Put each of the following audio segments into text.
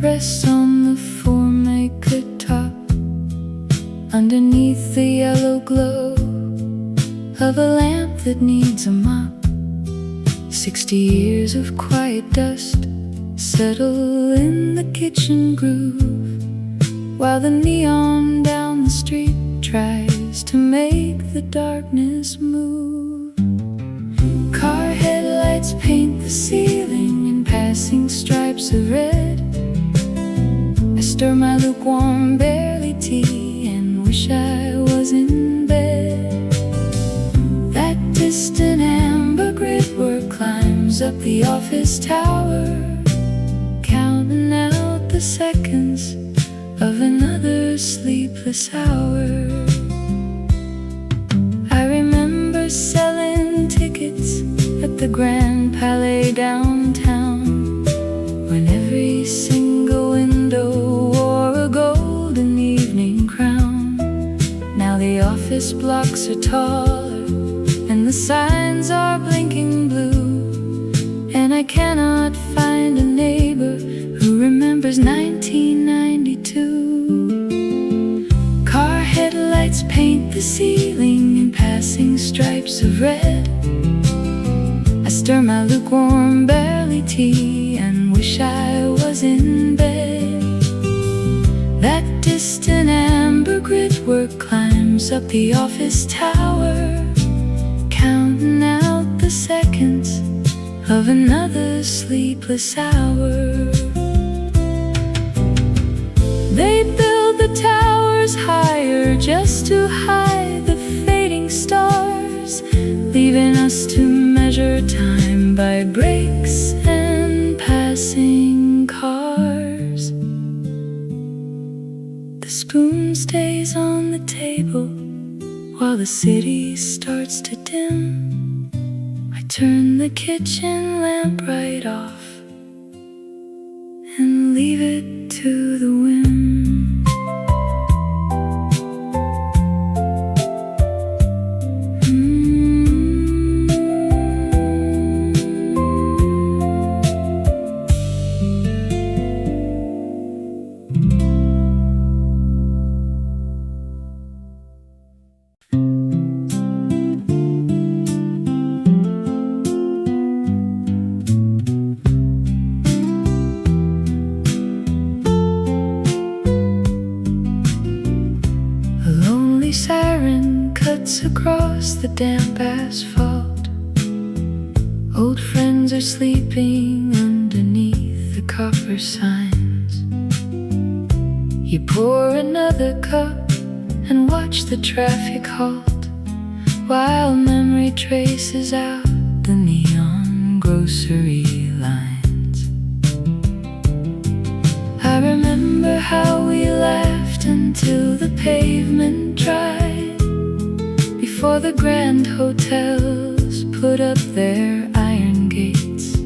rests on the form make a top underneath the yellow glow of a lamp that needs a mop. 60 years of quiet dust settle in the kitchen groove, while the neon down the street tries to make the darkness move. Car headlights paint the ceiling in passing stripes of red. I stir my lukewarm barley tea and wish I was in bed. That distant amber grid work climbs up the office tower, counting out the seconds of another sleepless hour. I remember selling tickets at the Grand Palais downtown, when every single window wore a golden evening crown. Now the office blocks are taller and the signs are blinking blue, and I cannot find a neighbor who remembers 1992. Car headlights paint the ceiling in passing stripes of red. I stir my lukewarm barley tea and wish I was in bed. That distant amber grid work climbs up the office tower, counting out the seconds of another sleepless hour. They build the towers higher just to hide the fading stars, leaving us to measure time by breaks and passing cars. The spoon stays on the table while the city starts to dim. I turn the kitchen lamp right off and leave it to the whim. Siren cuts across the damp asphalt. Old friends are sleeping underneath the copper signs. You pour another cup and watch the traffic halt, while memory traces out the neon grocery lines. I remember how we laughed until the pavement dried, before the grand hotels put up their iron gates.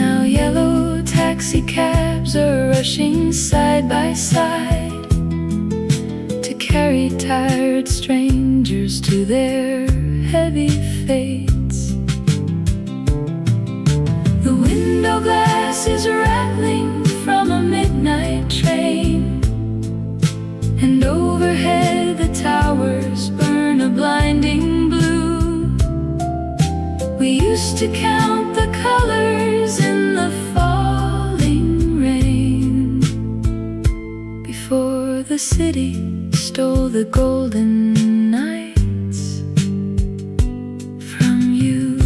Now yellow taxi cabs are rushing side by side to carry tired strangers to their heavy fates. The window glass is rattling from a midnight train, and overhead the towers burn a blinding blue. We used to count the colors in the falling rain, before the city stole the golden nights from you.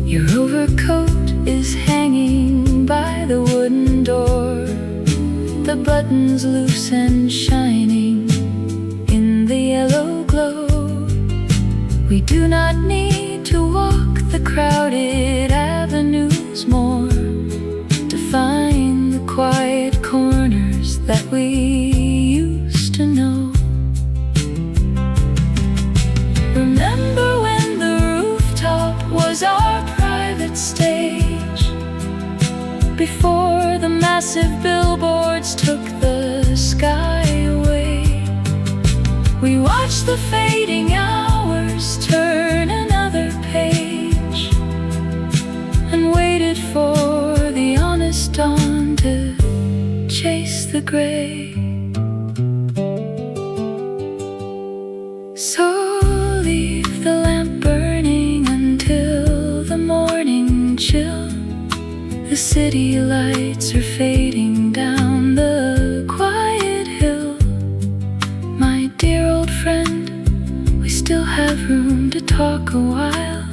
Your overcoat is hanging by the wooden door, the buttons loose and shining in the yellow glow. We do not need to walk the crowded avenues more to find the quiet corners that we used to know. Remember when the rooftop was our private stage, before the massive billboards took the sky away? We watched the fading hours turn another are gray. So leave the lamp burning until the morning chill. The city lights are fading down the quiet hill. My dear old friend, we still have room to talk a while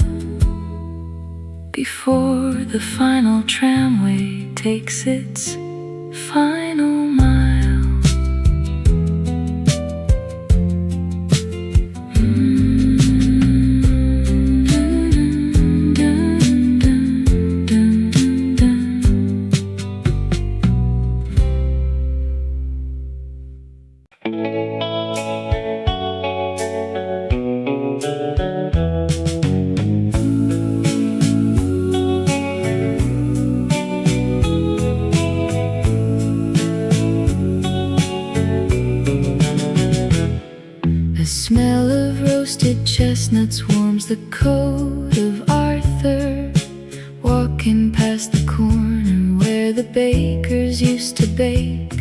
before the final tramway takes its final mile. Smell of roasted chestnuts warms the coat of Arthur. Walking past the corner where the bakers used to bake,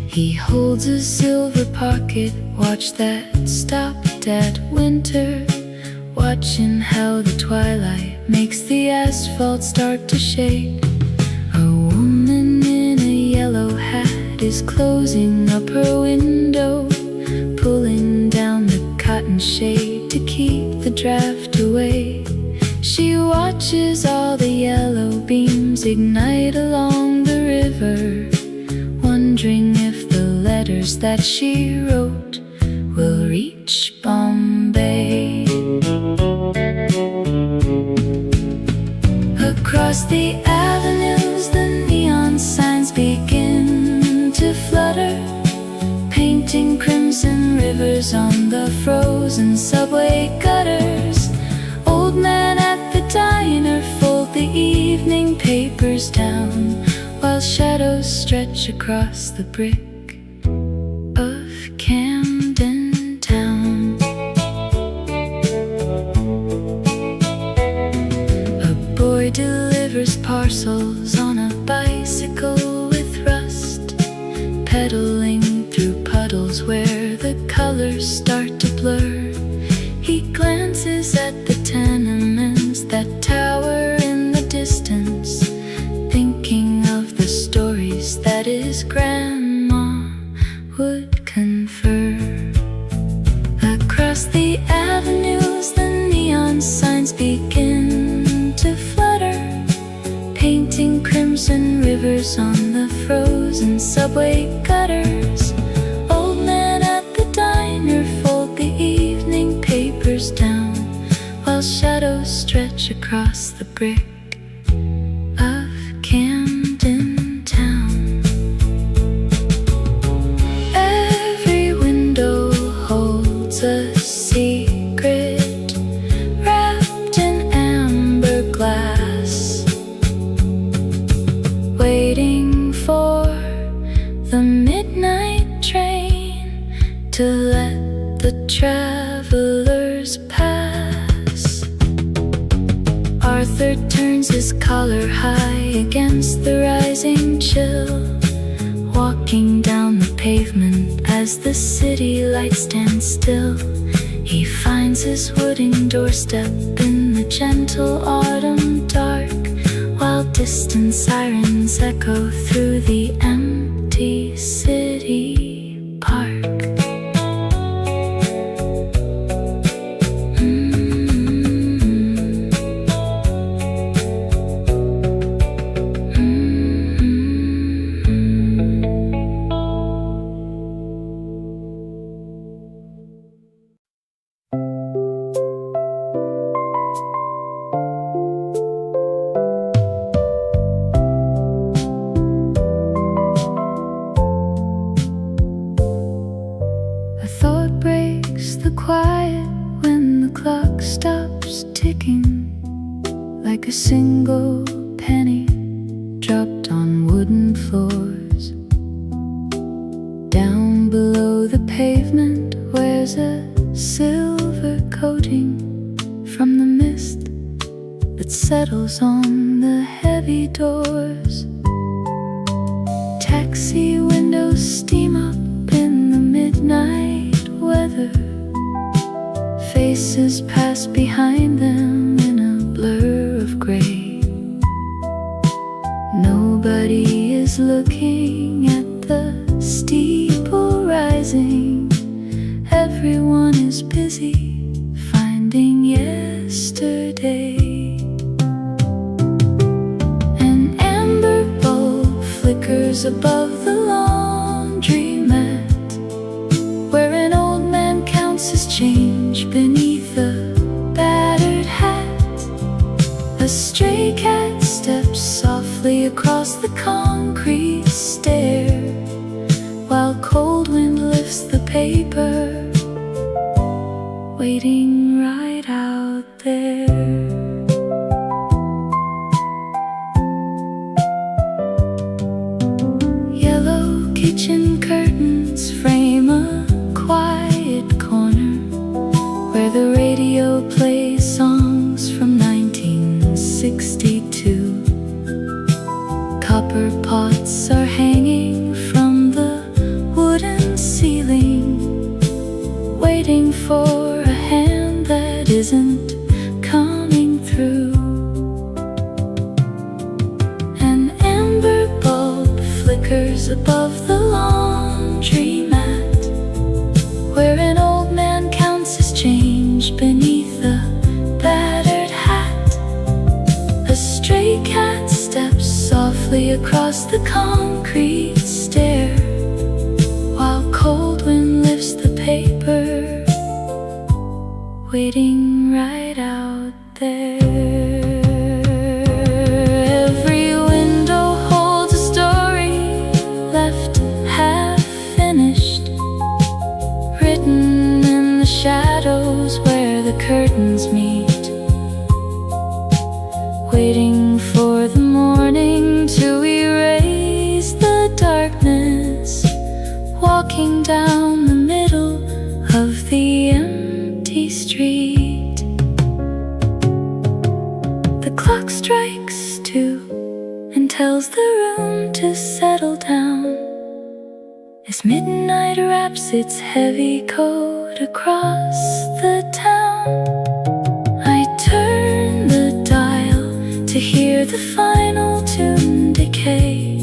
he holds a silver pocket watch that stopped at winter. Watching how the twilight makes the asphalt start to shake. A woman in a yellow hat is closing up her window, pulling down the cotton shade to keep the draft away. She watches all the yellow beams ignite along the river, wondering if the letters that she wrote will reach Bombay. Across the avenues the neon signs begin to flutter, painting crimson rivers on the frozen subway gutters. Old man at the diner fold the evening papers down, while shadows stretch across the brick of Camden Town. A boy delivers parcels on a bicycle with rust, pedaling through puddles where the colors start to blur. He glances at the tenements that tower in the distance, thinking of the stories that his grandma would confer. Across the avenues the neon signs begin to flutter, painting crimson rivers on the frozen subway gutters. Old man at the diner fold the evening papers down, while shadows stretch across the brick of Camden Town. Every window holds a secret wrapped in amber glass, waiting for the midnight train to let the travelers pass. Arthur turns his collar high against the rising chill, walking down the pavement as the city lights stand still. He finds his wooden doorstep in the gentle autumn dark, while distant sirens echo through the empty city park. Like a single penny dropped on wooden floors. Down below the pavement wears a silver coating from the mist that settles on the heavy doors. Taxi windows steam up in the midnight weather. Faces pass behind them in a blur of gray. Nobody is looking at the steeple rising. Everyone is busy finding yesterday. An amber bulb flickers above the laundromat, where an old man counts his change beneath a battered hat. A stray cat steps softly across the concrete stair, while cold wind lifts the paper, waiting right out there. Yellow kitchen curtains frame a quiet corner, where the radio plays songs from 1962. Copper pots are hanging from the wooden ceiling, waiting for a hand that isn't coming through. An amber bulb flickers above the laundromat, where an old man counts his change beneath a battered hat. A stray cat steps softly across the concrete stair, while cold wind lifts the paper, waiting right out there. Every window holds a story left half finished, written in the shadows where the curtains meet, waiting for the morning to erase the darkness, walking down the middle of the empty street. The clock strikes 2 and tells the room to settle down, as midnight wraps its heavy coat across the town. I turn the dial to hear the final tune decay,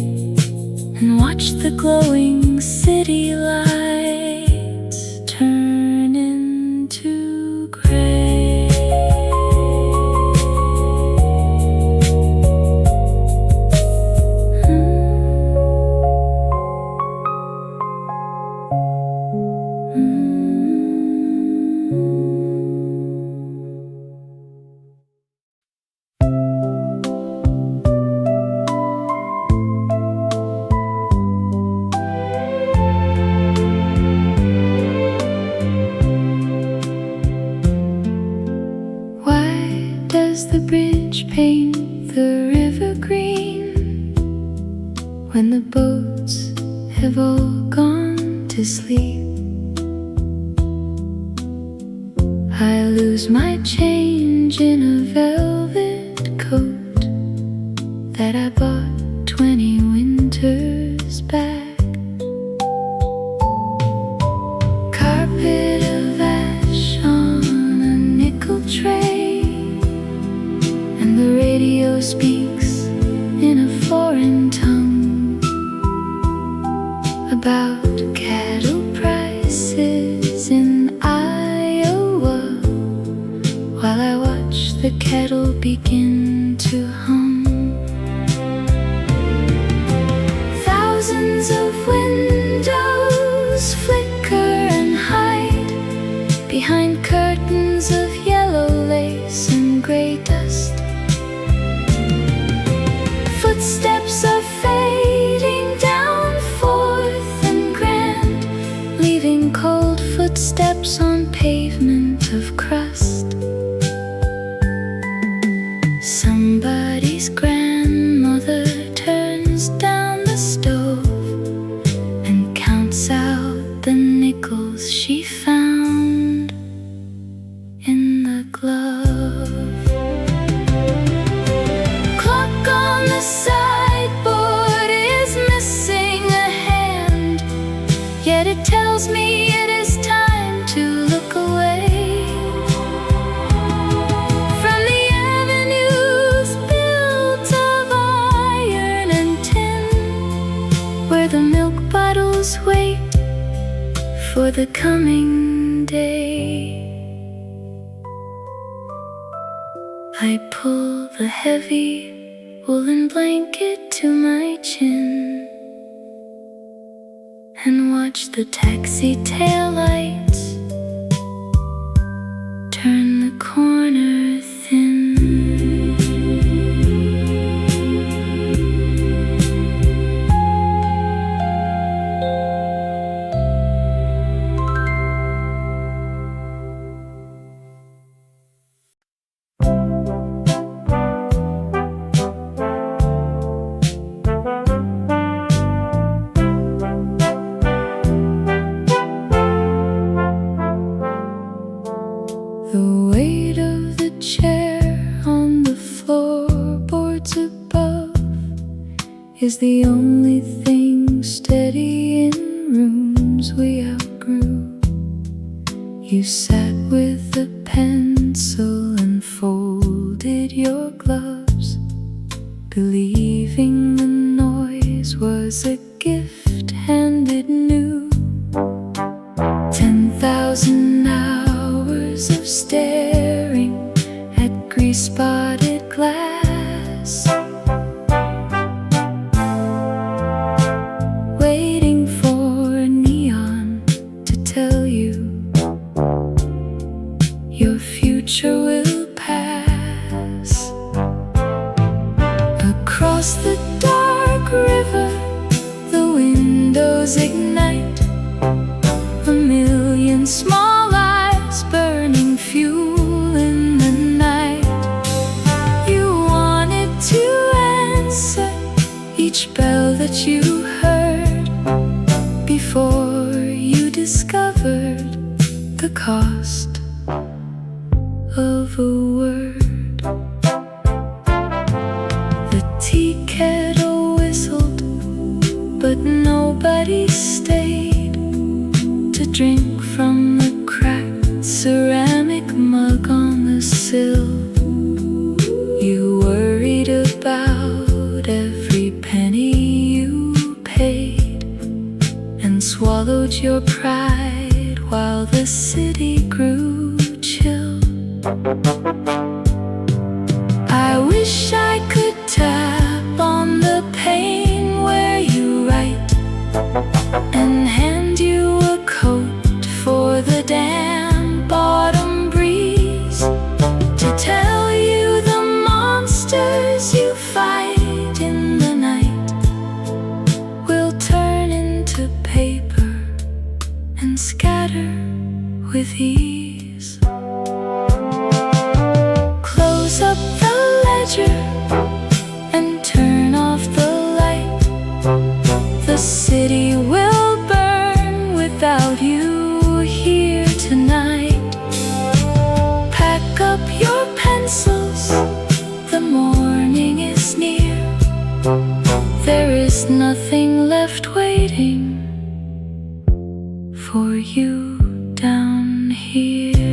and watch the glowing city lights turn into gray. Does the bridge paint the river green when the boats have all gone to sleep? I lose my change in a velvet coat that I bought 20 winters back. Carpet of ash on a nickel tray, the radio speaks in a foreign tongue about cattle prices in Iowa, while I watch the kettle begin to hum. Thousands of windows flicker and hide behind curtains of yellow lace and gray dust. Footsteps are fading down 4th and Grand, leaving cold footsteps on pavement of crust. Somebody's grandmother turns down the stove and counts out the nickels she found in the glove. Clock on the sideboard is missing a hand, the coming day. I pull the heavy woolen blanket to my chin and watch the taxi taillights turn the corner thin. The weight of the chair on the floorboards above is the only thing steady in rooms we outgrew. You sat with a pencil and folded your gloves, believing the noise was a gift handed new. 10,000 hours of staring at grease-spotted glass, waiting for neon to tell you your future will pass. Across the dark river, the windows ignite, a million small lives burning fuel in the night. You wanted to answer each bell that you heard before you discovered the cost of a word. The tea kettle whistled, but nobody stayed to drink from the cracked ceramic mug on the sill. You worried about every penny you paid and swallowed your pride while the city grew chill. I wish I could tap on the pane where you write and hand you a coat for the damp autumn breeze, to tell you the monsters you fight in the night will turn into paper and scatter with ease. Close up the ledger and turn off the light. The city will burn without you here tonight. Pack up your pencils, the morning is near. There is nothing left waiting for you down here.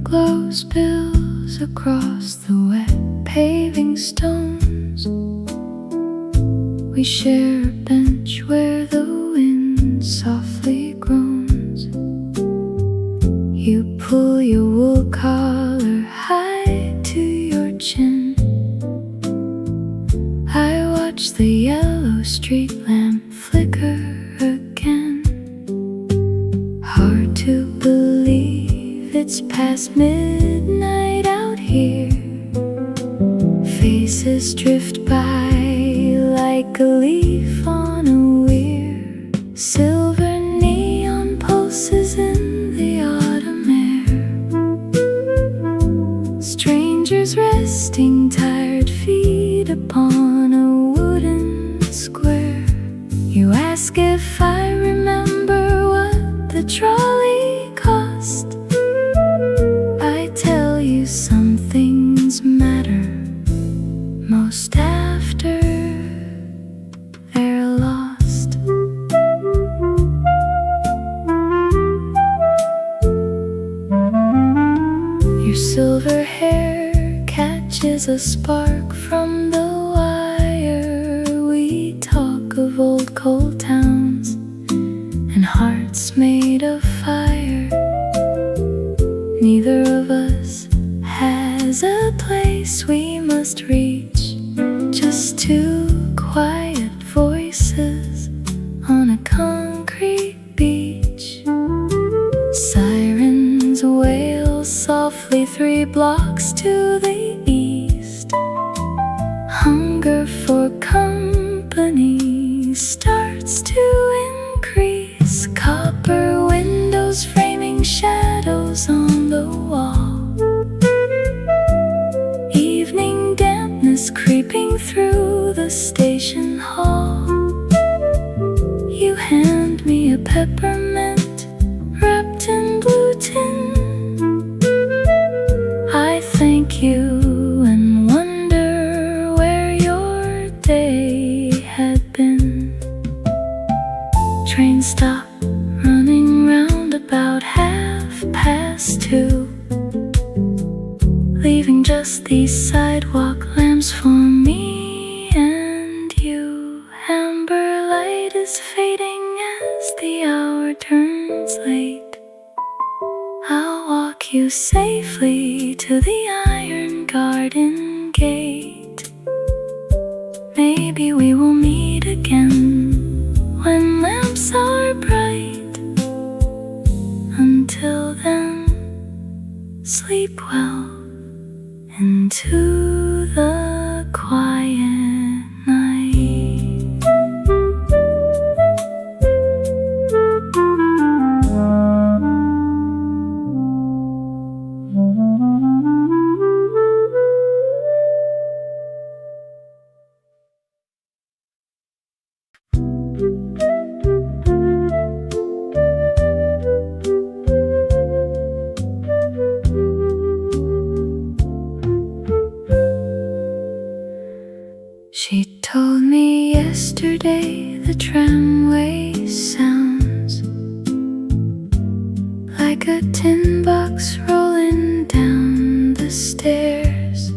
Glow spills across the wet paving stones. We share a bench where the wind softly groans. You pull your wool collar high to your chin. I watch the yellow street lamp flicker again. Hard to believe it's past midnight out here. Faces drift by like a leaf on a weir. Silver neon pulses in the autumn air. Strangers resting, tired feet the trolley cost. I tell you some things matter most after they're lost. Your silver hair catches a spark from the wire. We talk of old coal towns and hearts made of fire. Neither of us has a place we must reach, just two quiet voices on a concrete beach. Sirens wail softly 3 blocks to the east. Hunger for company starts to increase. Copper windows framing shadows on the wall. Evening dampness creeping through the station hall. You hand me a peppermint wrapped in blue tin. I thank you and wonder where your day had been. Train stop running round about 2:30, leaving just these sidewalk lamps for me and you. Amber light is fading as the hour turns late. I'll walk you safely to the iron garden gate. Maybe we will meet again when lamps are bright. Until then, sleep well into the quiet night. She told me yesterday the tramway sounds like a tin box rolling down the stairs.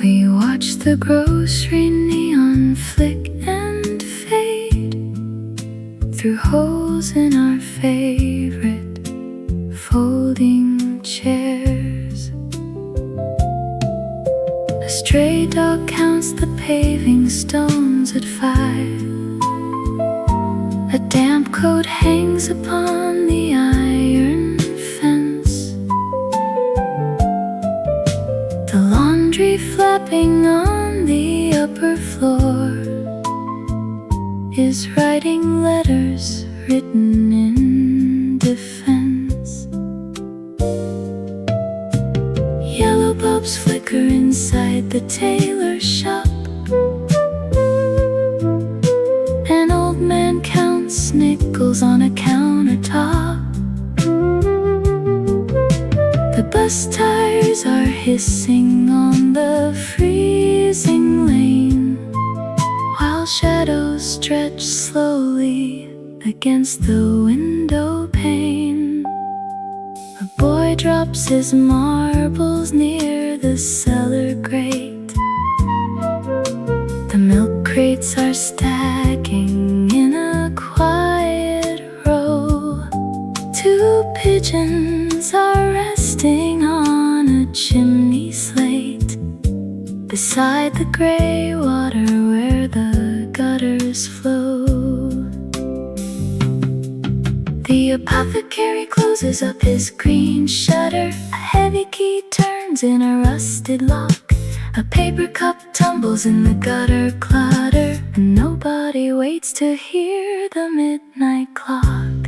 We watched the grocery neon flick and fade through holes in our favorite folding chairs. A stray dog counts the paving stones at 5. A damp coat hangs upon the iron fence. The laundry flapping on the upper floor is writing letters written in defense. Yellow bulbs flicker inside the tailor shop. An old man counts nickels on a countertop. The bus tires are hissing on the freezing lane, while shadows stretch slowly against the window pane. A boy drops his marbles near the cellar grate. The milk crates are stacking in a quiet row. 2 pigeons are resting on a chimney slate beside the gray water where the gutters flow. The apothecary closes up his green shutter. A heavy key turns in a rusted lock. A paper cup tumbles in the gutter clutter, and nobody waits to hear the midnight clock.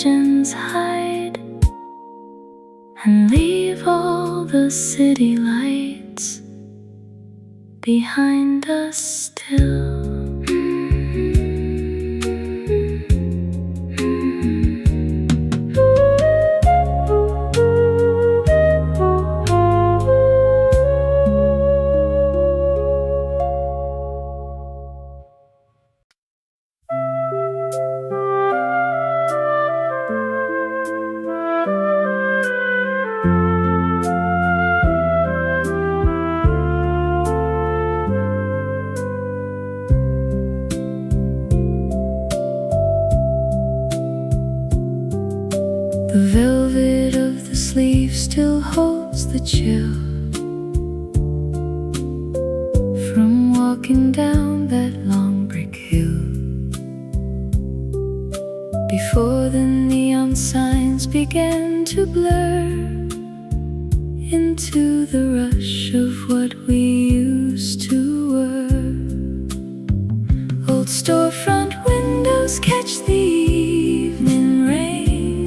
legends hide and leave all the city lights behind us still. The velvet of the sleeve still holds the chill from walking down that long brick hill. Before the neon signs began to blur into the rush of what we used to were. Old storefront windows catch the evening rain,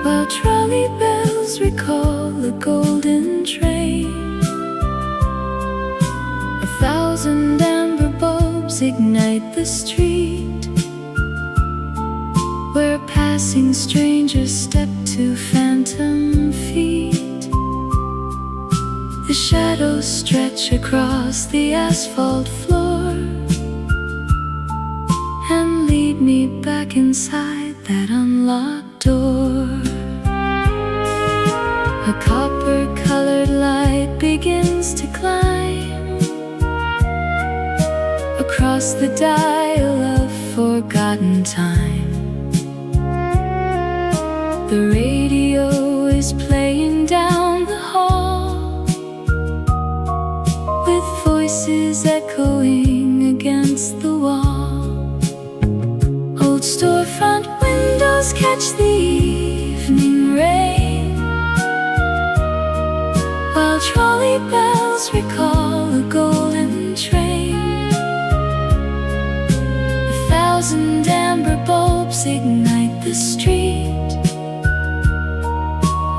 while trolley bells recall a golden train. 1,000 amber bulbs ignite the street, where passing strangers step to phantom feet. The shadows stretch across the asphalt floor and lead me back inside that unlocked door. A copper-colored light begins to climb across the dial of forgotten time. The radio is playing down the hall, with voices echoing against the wall. Old storefront windows catch the evening rain, while trolley bells recall a golden train. 1,000 amber bulbs ignite the street,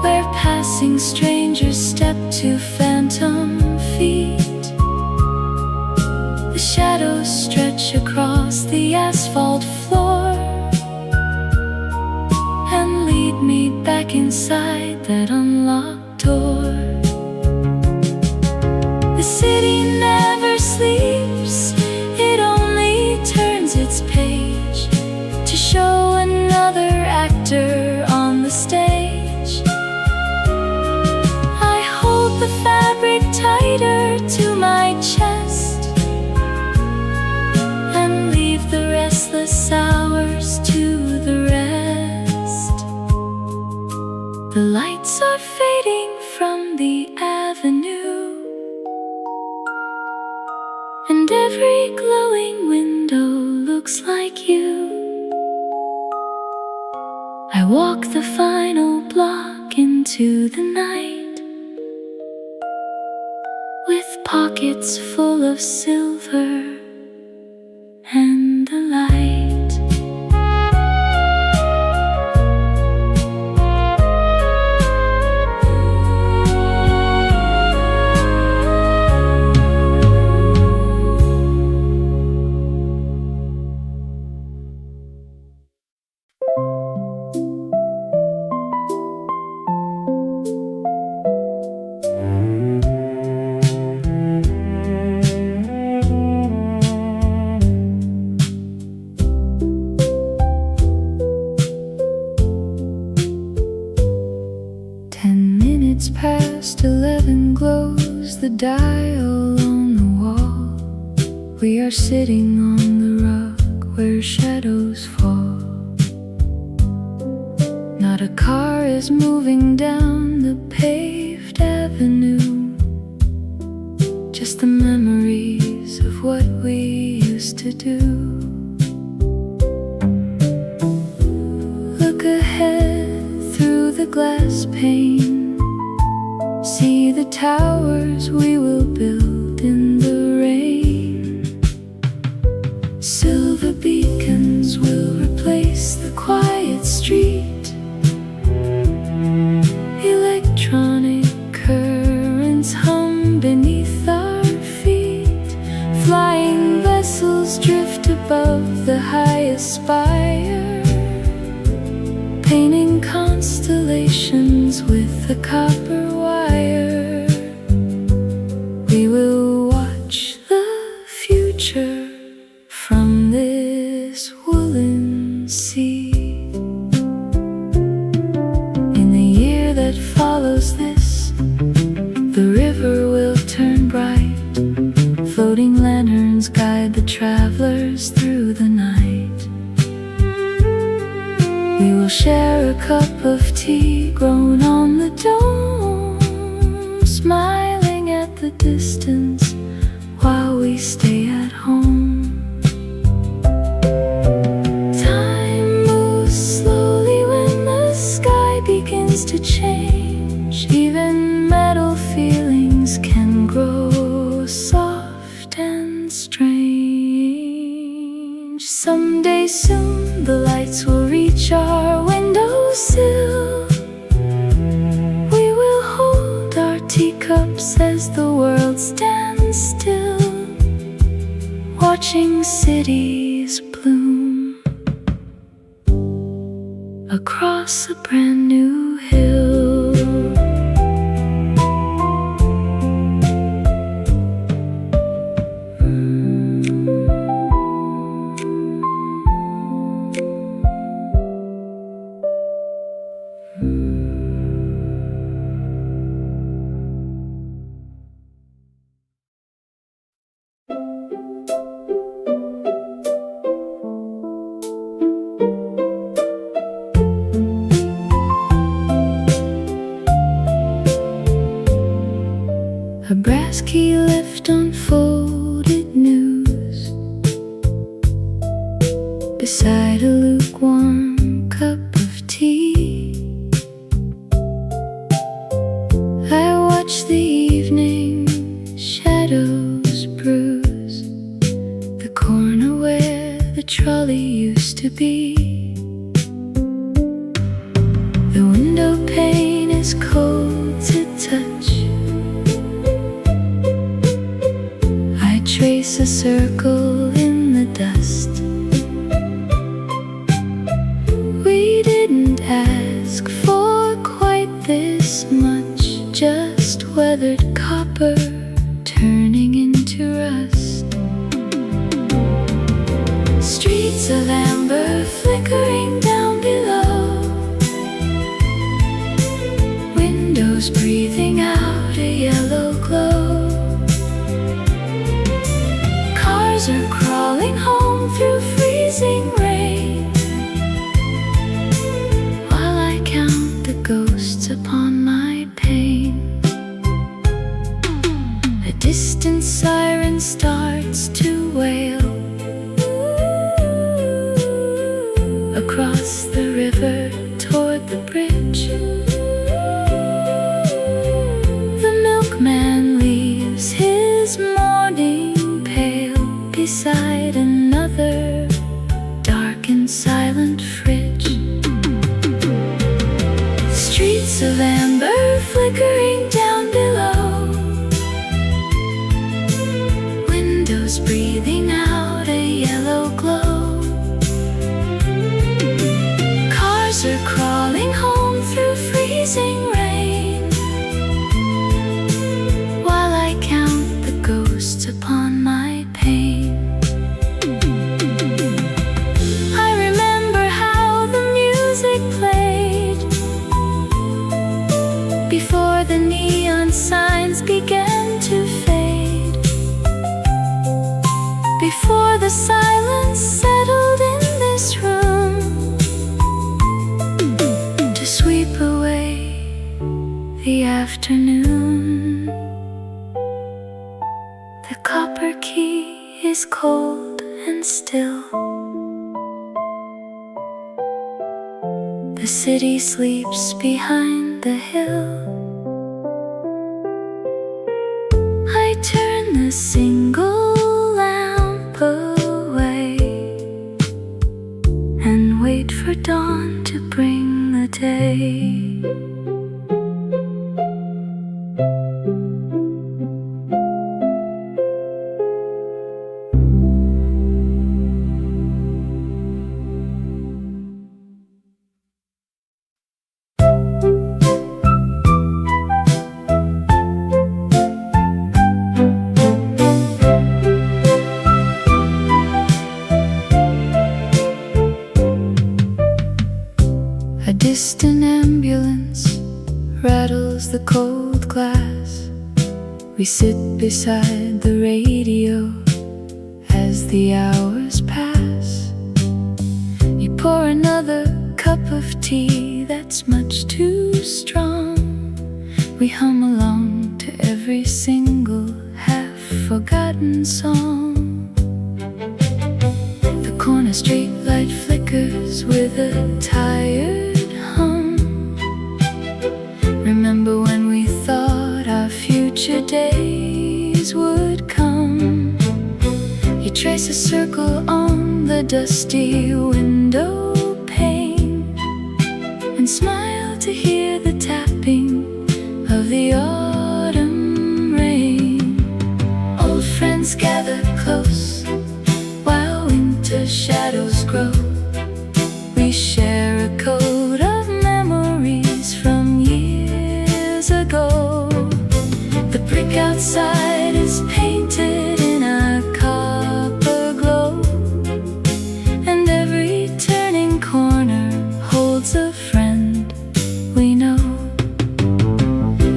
where passing strangers step to phantom feet. The shadows stretch across the asphalt floor and lead me back inside that unlocked door. The city never sleeps, it only turns its page to show another actor on the stage. I hold the fabric tighter to my chest and leave the restless hours to the rest. The lights are fading from the avenue, and every glowing window looks like you. I walk the final block into the night, with pockets full of silver and the light. Past 11 glows the dial on the wall. We are sitting on the rug where shadows fall. Not a car is moving down the paved avenue, just the memories of what we used to do. Look ahead through the glass pane, see the towers we will build in the rain. Silver beacons will replace the spire, painting constellations with a copper wire. We will watch the future from this woolen sea. In the year that follows this, the river will turn bright. Floating lanterns guide the travelers through the night. We will share a cup of tea grown on the dome, smiling at the distance while we stay at home. Time moves slowly when the sky begins to change. Even metal feelings can grow soft and strange. Someday soon the lights will reach our windowsill. We will hold our teacups as the world stands still, watching cities bloom across a brand new hill. A brass key left unfolded news beside a lukewarm cup of tea. I watch the evening shadows bruise the corner where the trolley used to be. The window pane is cold to touch. Trace a circle in the dust. We didn't ask for quite this much, just weathered copper turning into rust. Streets of amber flickering down below, windows breathing out a yellow glow. Cars are crawling home through freezing rain, while I count the ghosts upon my pane. A distant siren starts to wail across the river toward the bridge. The milkman leaves his morning beside another dark and silent fridge. Streets of amber flickering down below, windows breathing out a yellow glow. Cars are crawling home through freezing rain, while I count the ghosts upon my pane. Before the neon signs began to fade, before the silence settled in this room to sweep away the afternoon. The copper key is cold and still. The city sleeps behind the hill. I turn the single lamp away and wait for dawn to bring the day. a cold glass. We sit beside the radio as the hours pass. You pour another cup of tea that's much too strong. We hum along to every single half-forgotten song. The corner street light flickers with a tired hum. Remember when we thought our future days would come? You trace a circle on the dusty window pane and smile to hear the tapping of the autumn rain. Old friends gather close while winter shadows grow. We share a coat of memories from years ago. The brick outside is painted in a copper glow, and every turning corner holds a friend we know.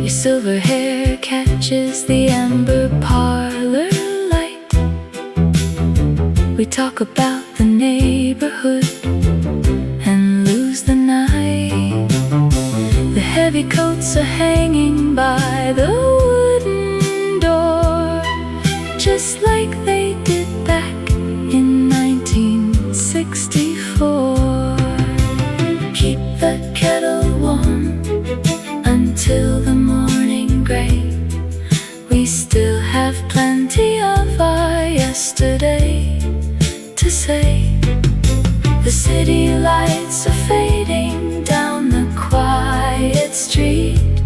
Your silver hair catches the amber parlor light. We talk about the neighborhood and lose the night. The heavy coats are hanging by the wooden door, just like they did back in 1964. Keep the kettle warm until the morning gray. We still have plenty of our yesterday to say. The city lights are fading down the quiet street,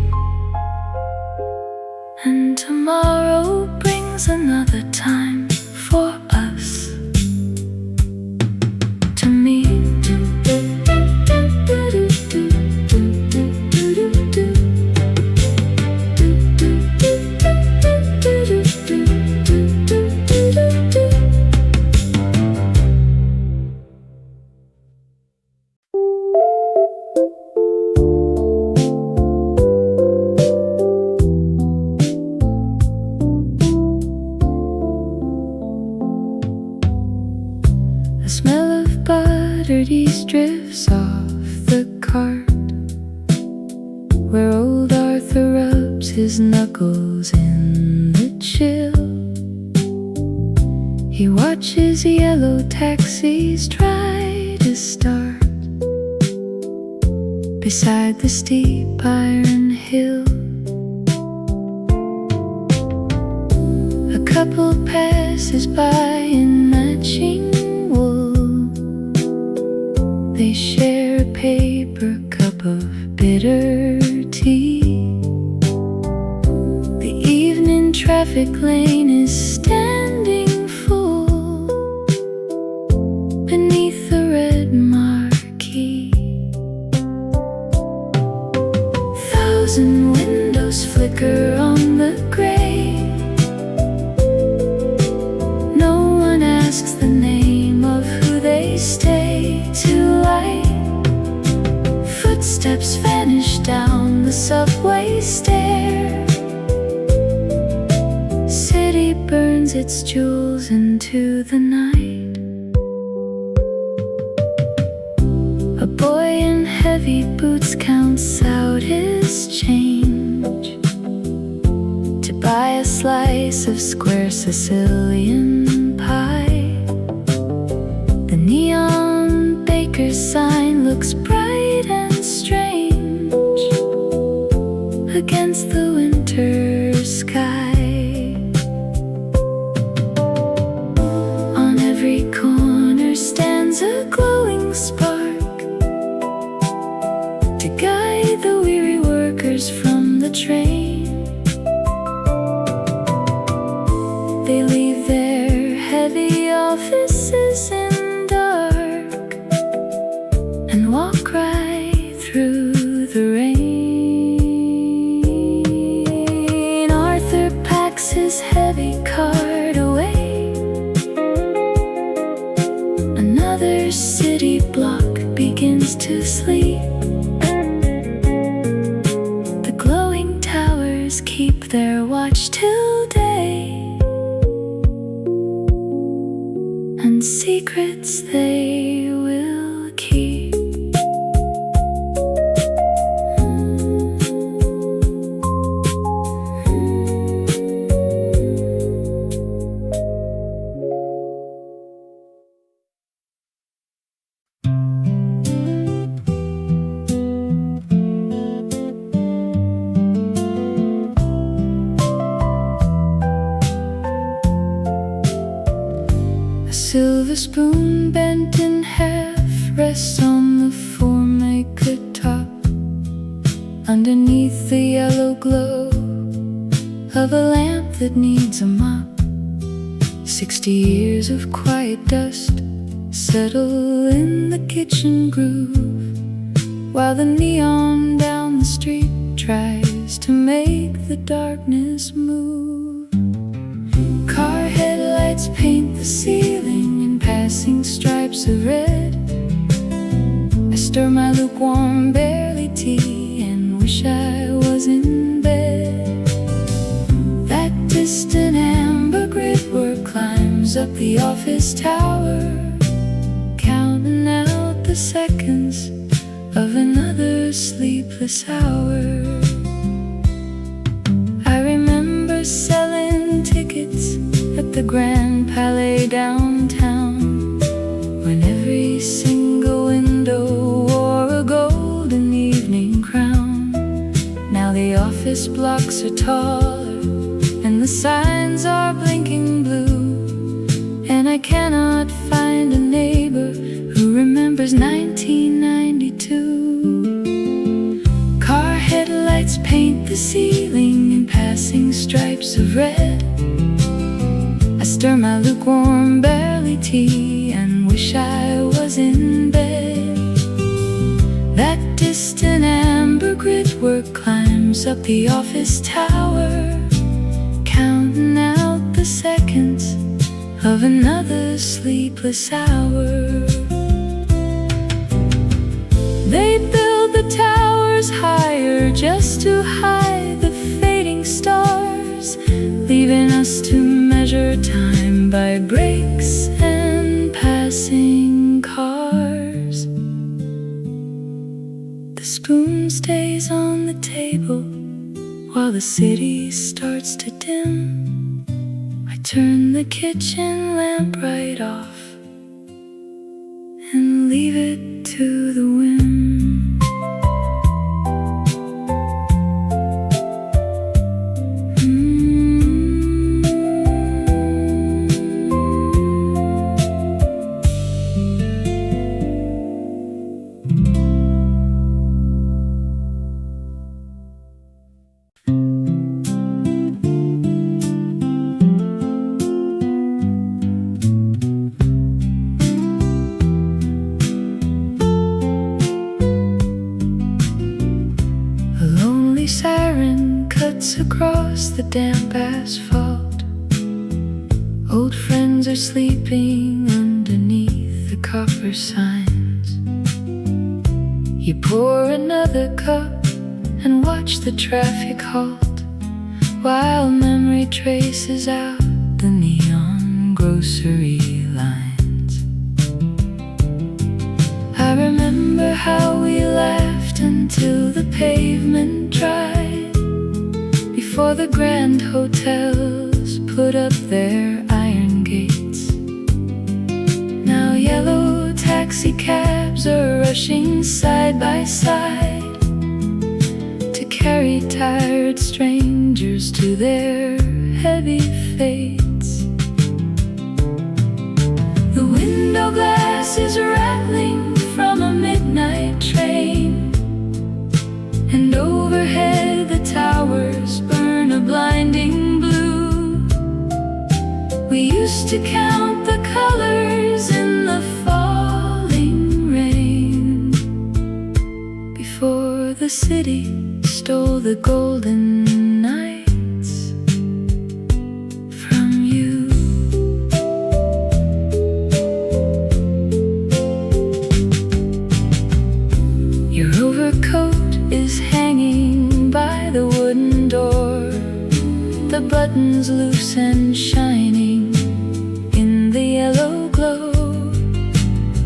and tomorrow brings another time for us to meet. The smell of buttered yeast drifts off the cart, where old Arthur rubs his knuckles in the chill. He watches yellow taxis try to start beside the steep iron hill. A couple passes by in matching wool. They share a paper cup of bitter tea. The evening traffic lane is standing full beneath the red marquee. Thousand windows flicker on the gray. No one asks the name of who they stay to light. Footsteps vanish down the subway stair. City burns its jewels into the night. A boy in heavy boots counts out his change to buy a slice of square Sicilian pie. The neon baker's sign looks bright and strange against the winter sky. On every corner stands a glowing spark to guide the weary workers from the train. They leave their heavy offices in dark and walk right through the rain. Arthur packs his heavy cart away. Another city block begins to sleep. The glowing secrets they will keep. Silver spoon bent in half rests on the Formica top. Underneath the yellow glow of a lamp that needs a mop, 60 years of quiet dust settle in the kitchen groove, while the neon down the street tries to make the darkness move. Car headlights paint the ceiling in passing stripes of red. I stir my lukewarm barley tea and wish I was in bed. That distant amber grid work climbs up the office tower, counting out the seconds of another sleepless hour. I remember selling tickets at the Grand Palais downtown, when every single window wore a golden evening crown. Now the office blocks are taller and the signs are blinking blue, and I cannot find a neighbor who remembers 1992. Car headlights paint the ceiling in passing stripes of red. I stir my lukewarm barley tea and wish I was in bed. That distant amber grid work climbs up the office tower, counting out the seconds of another sleepless hour. They build the towers higher just to hide the fading stars, leaving us to measure time by breaks and passing cars. The spoon stays on the table while the city starts to dim. I turn the kitchen lamp right off and leave it to the wind. Across the damp asphalt, old friends are sleeping underneath the copper signs. You pour another cup and watch the traffic halt, while memory traces out the neon grocery lines. I remember how we laughed until the pavement dried, before the grand hotels put up their iron gates. Now yellow taxi cabs are rushing side by side to carry tired strangers to their heavy fates. The window glass is rattling from a midnight train, and overhead the towers burn a blinding blue. We used to count the colors in the falling rain, before the city stole the golden nights from you. Your overcoat is hanging by the wooden door, the buttons loose and shining in the yellow glow.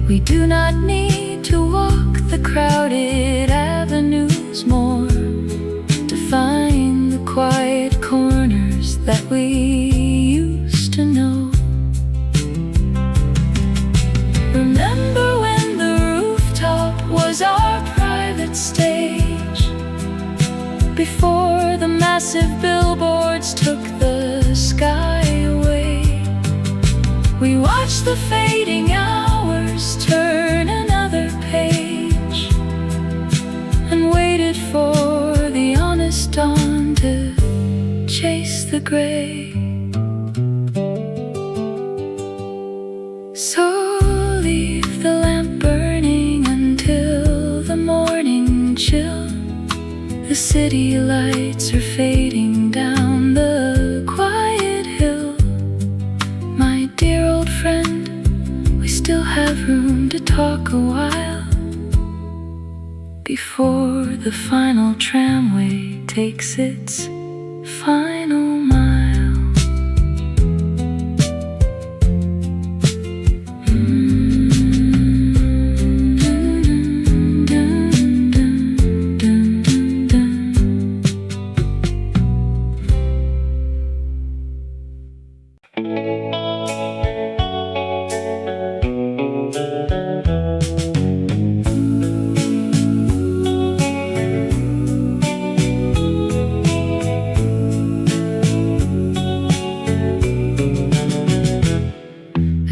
We do not need to walk the crowded avenues more to find the quiet corners that we used to know. Remember when the rooftop was our private stage, before the massive billboards took the sky away? We watched the fading hours turn another page and waited for the honest dawn to chase the gray. So leave the lamp burning until the morning chill. The city lights are fading down the quiet hill. My dear old friend, we still have room to talk a while before the final tramway takes its final mile.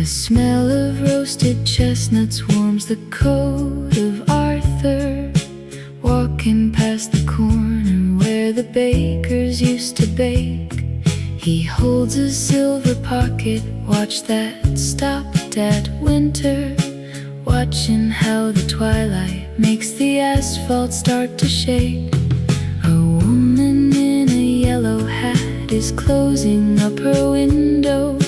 Smell of roasted chestnuts warms the coat of Arthur, walking past the corner where the bakers used to bake. He holds a silver pocket watch that stopped at winter, watching how the twilight makes the asphalt start to shake. A woman in a yellow hat is closing up her window,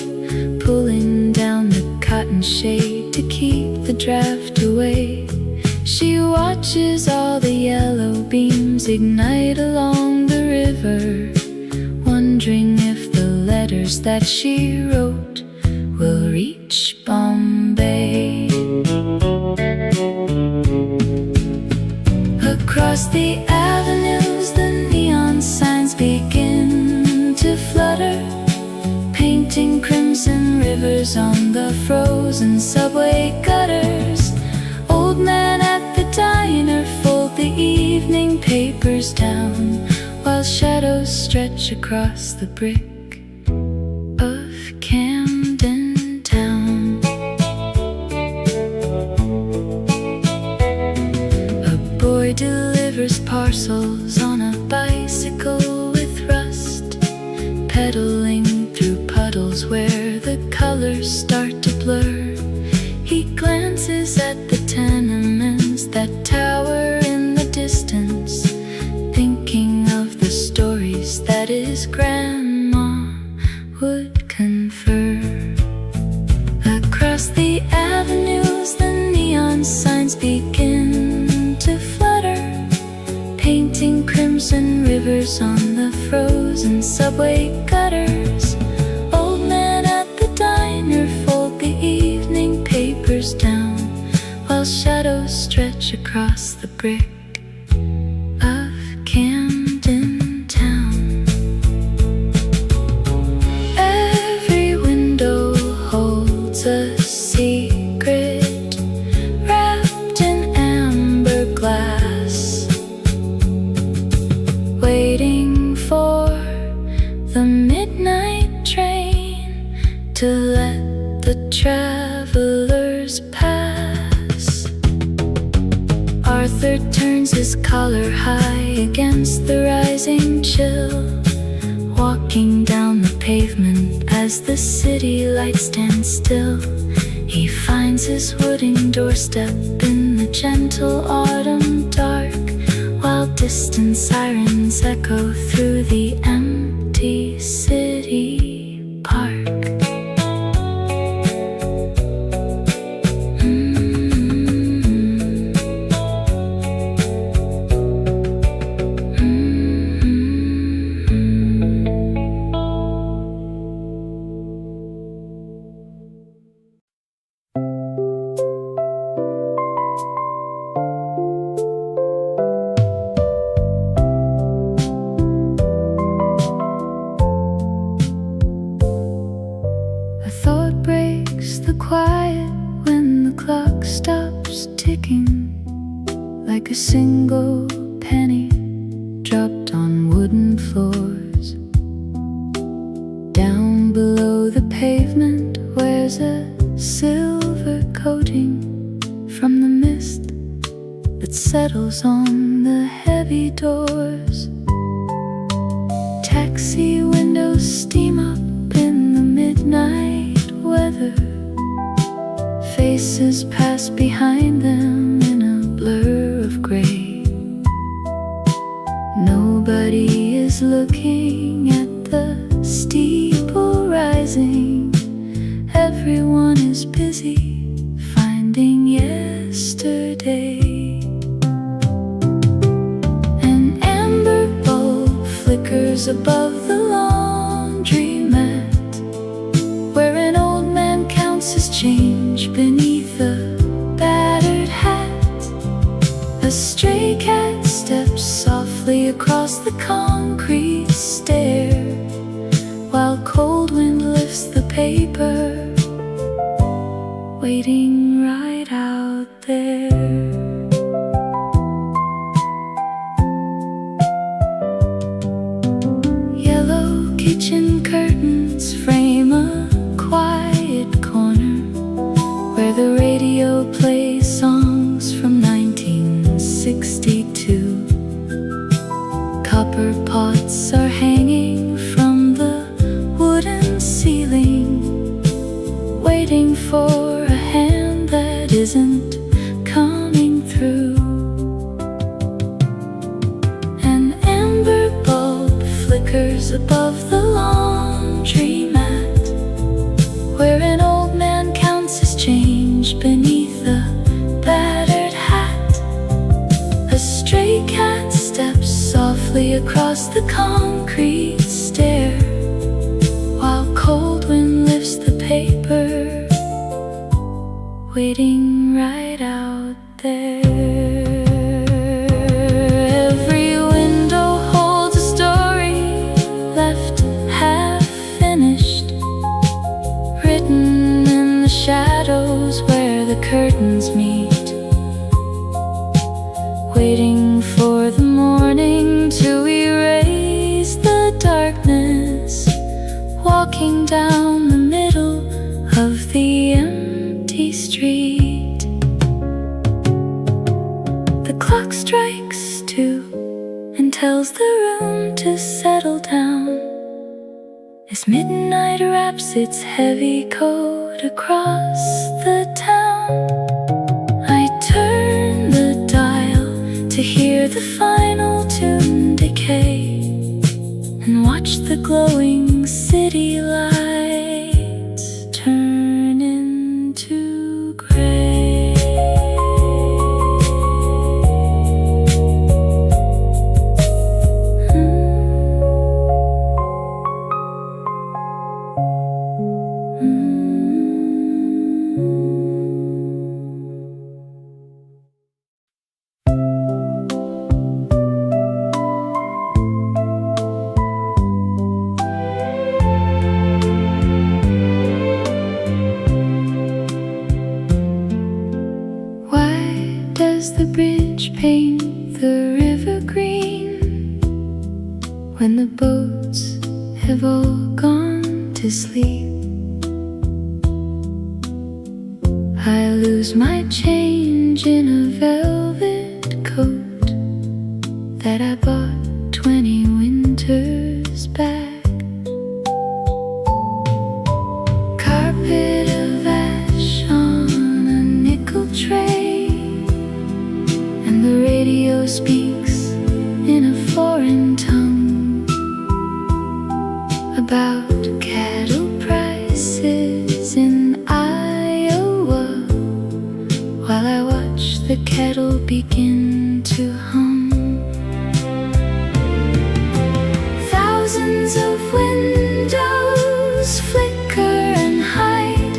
pulling down the cotton shade to keep the draft away. She watches all the yellow beams ignite along the river, wondering if the letters that she wrote will reach Bombay. Across the avenues the neon signs begin to flutter, painting crimson rivers on the frozen subway gutters. Old man at the diner fold the evening papers down, while shadows stretch across the brick of Camden Town. A boy delivers parcels on a bicycle with rust, pedaling through puddles where the colors start to blur. He glances at the tenements that tower in the distance, thinking of the stories that his grandma would confer. Across the avenues the neon signs begin to flutter, painting crimson rivers on the frozen subway gutters. Old man at the diner fold the evening papers down, while shadows stretch across the brick of Camden Town. Every window holds a secret wrapped in amber glass, waiting for the midnight train to let the travelers pass. Arthur turns his collar high against the rising chill, walking down the pavement as the city lights stand still. He finds his wooden doorstep in the gentle autumn dark, while distant sirens echo through the empty city park. breaks the quiet when the clock stops ticking, like a single penny dropped on wooden floors. Down below the pavement wears a silver coating from the mist that settles on the heavy doors. Taxi windows steam up in the midnight weather. Faces pass behind them in a blur of gray. Nobody is looking at the steeple rising. Everyone is busy finding yesterday. An amber bulb flickers above the laundromat, where an old man counts his change beneath a battered hat. A stray cat steps softly across the concrete stair, while cold wind lifts the paper, waiting right out there. Yellow kitchen curtains frame a quiet corner, where the radio plays songs from 1962. Copper pots are hanging from the wooden ceiling, waiting for a hand that isn't coming through. An amber bulb flickers above the laundromat, where an old man counts his change beneath a battered hat. A stray cat steps softly across the concrete stair, while cold wind lifts the paper, waiting right out there. Every window holds a story left half finished, written in the shadows where the curtains meet, waiting for the morning to erase the darkness, walking down the middle of the empty street. The clock strikes 2 and tells the room to settle down, as midnight wraps its heavy coat across the town. I turn the dial to hear the final tune decay, and watch the glowing city lights turn into gray. Does the bridge paint the river green when the boats have all gone to sleep? I lose my change in a velvet coat that I bought 20 winters back. Carpet of ash on a nickel tray, and the radio speaks in a foreign tongue about cattle prices in Iowa, while I watch the kettle begin to hum. Thousands of windows flicker and hide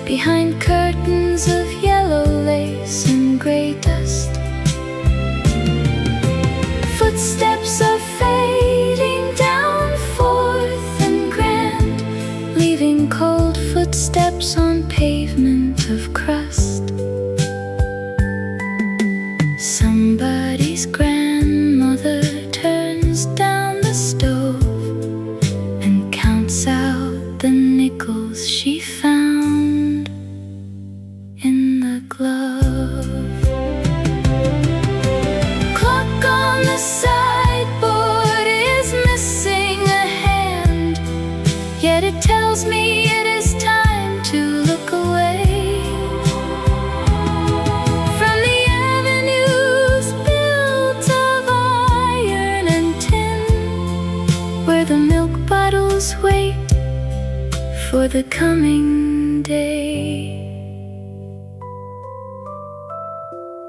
behind curtains of yellow lace and gray dust. Footsteps are fading down Fourth and Grand, leaving cold footsteps steps on pavement of crust. Somebody's grandmother turns down the stove and counts out the nickels she found in the glove. Clock on the sideboard is missing a hand, yet it tells me it is time to look away from the avenues built of iron and tin, where the milk bottles wait for the coming day.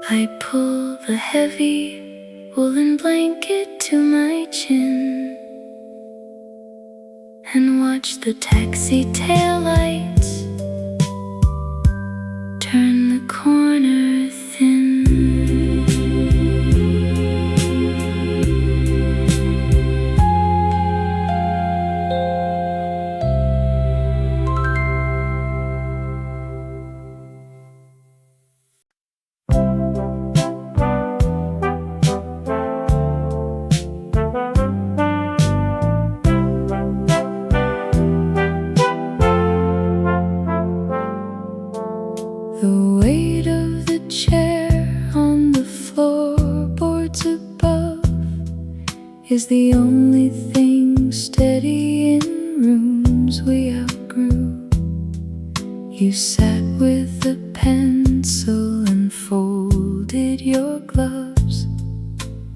I pull the heavy woolen blanket to my chin and watch the taxi taillights turn the corner thin. The weight of the chair on the floorboards above is the only thing steady in rooms we outgrew. You sat with a pencil and folded your gloves,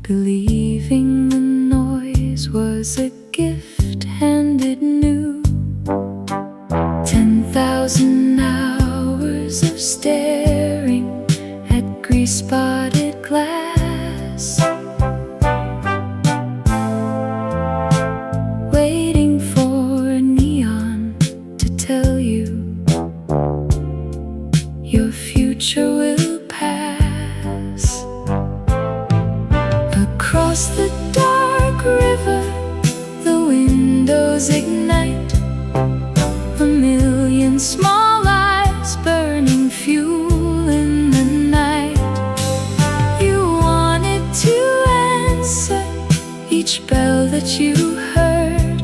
believing the noise was a gift handed new. 10,000 hours of staring at grease-spotted glass, waiting for neon to tell you your future will pass. Across the dark river, the windows ignite, a million small lives burning fuel in the night. You wanted to answer each bell that you heard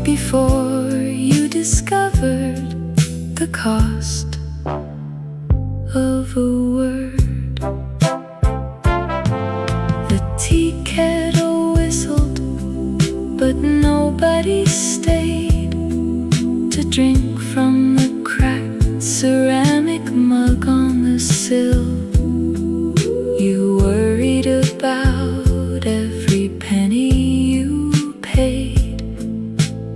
before you discovered the cost of a word. The tea kettle whistled, but nobody stayed to drink from the cracked ceramic mug on the sill. You worried about every penny you paid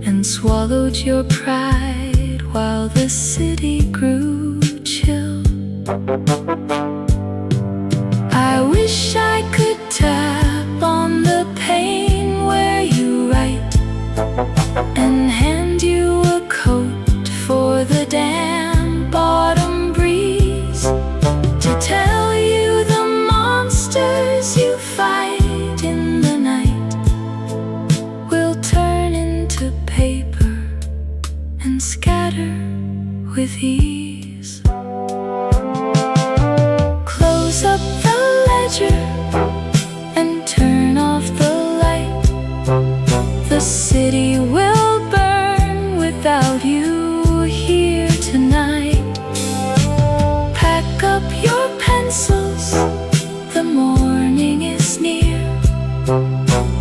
and swallowed your pride while the city grew chill. I wish I could tap on the pane where you write and hand you a coat for the damp autumn breeze, to tell you the monsters you fight in the night will turn into paper and scatter with ease. Close up the ledger and turn off the light. The city will burn without you here tonight. Pack up your pencils, the morning is near.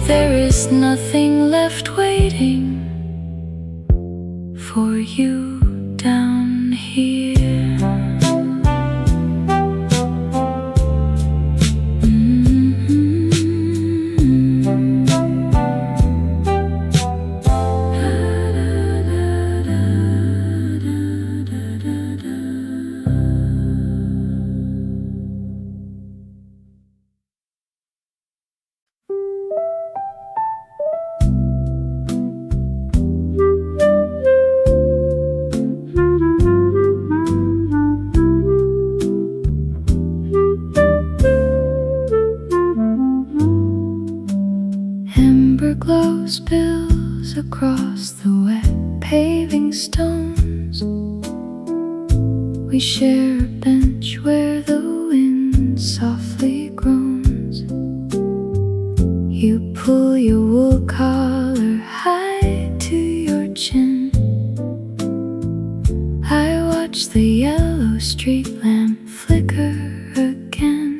There is nothing left waiting for you down here. We share a bench where the wind softly groans. You pull your wool collar high to your chin. I watch the yellow street lamp flicker again.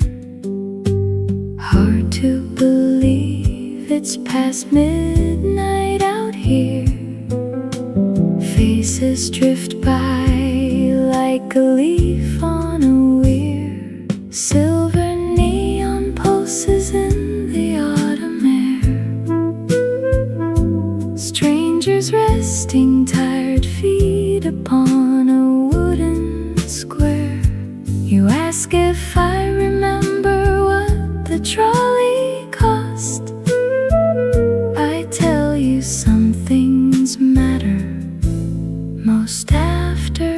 Hard to believe it's past midnight out here. Faces drift by like a leaf on a weir. Silver neon pulses in the autumn air. Strangers resting tired feet upon a wooden square. You ask if I remember what the trolley cost. I tell you some things matter most after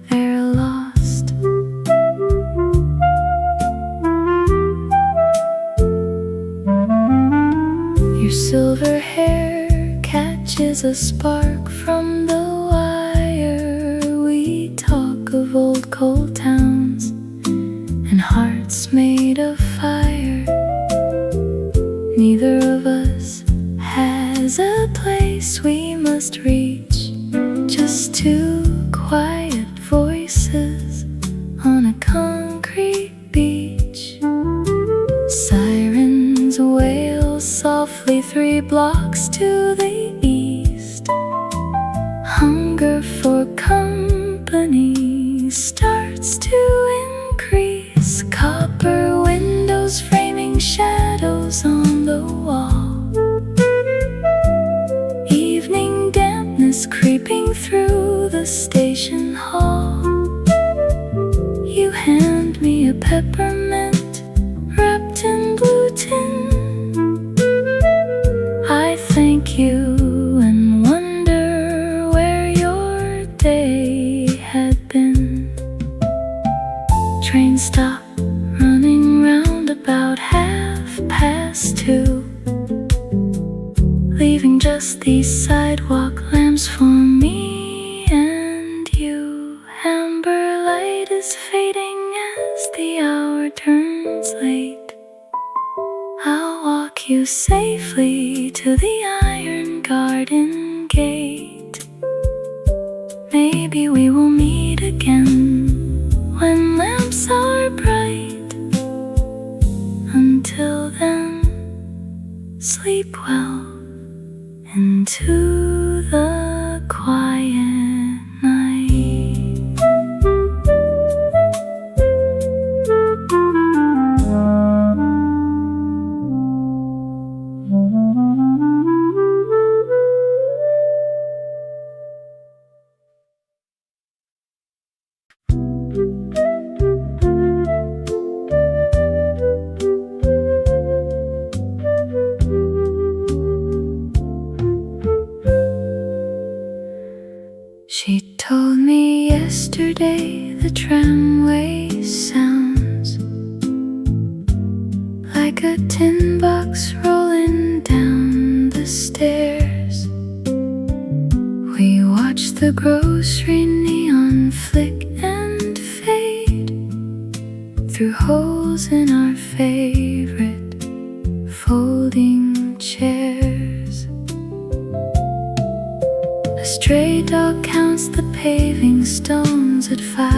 they're lost. Your silver hair catches a spark from the wire. We talk of old coal towns and hearts made of fire. Neither of us has a place we must reach. Just two quiet voices on a concrete beach. Sirens wail softly 3 blocks to the east. Hunger for company starts to increase. Copper windows framing shadows on the wall. Evening dampness creeping through the station hall. You hand me a peppermint wrapped in blue tin. I thank you and wonder where your day had been. Train stop running round about 2:30. Leaving just these sidewalk lamps for me and you. Amber light is fading as the hour turns late. I'll walk you safely to the iron garden gate. Maybe we will meet again when lamps are bright. Until then, sleep well into the quiet night. She told me yesterday the tramway sounds like a tin box rolling down the stairs. We watched the grocery neon flick and fade through holes in our favorite folding chairs. A stray dog counts the paving stones at 5.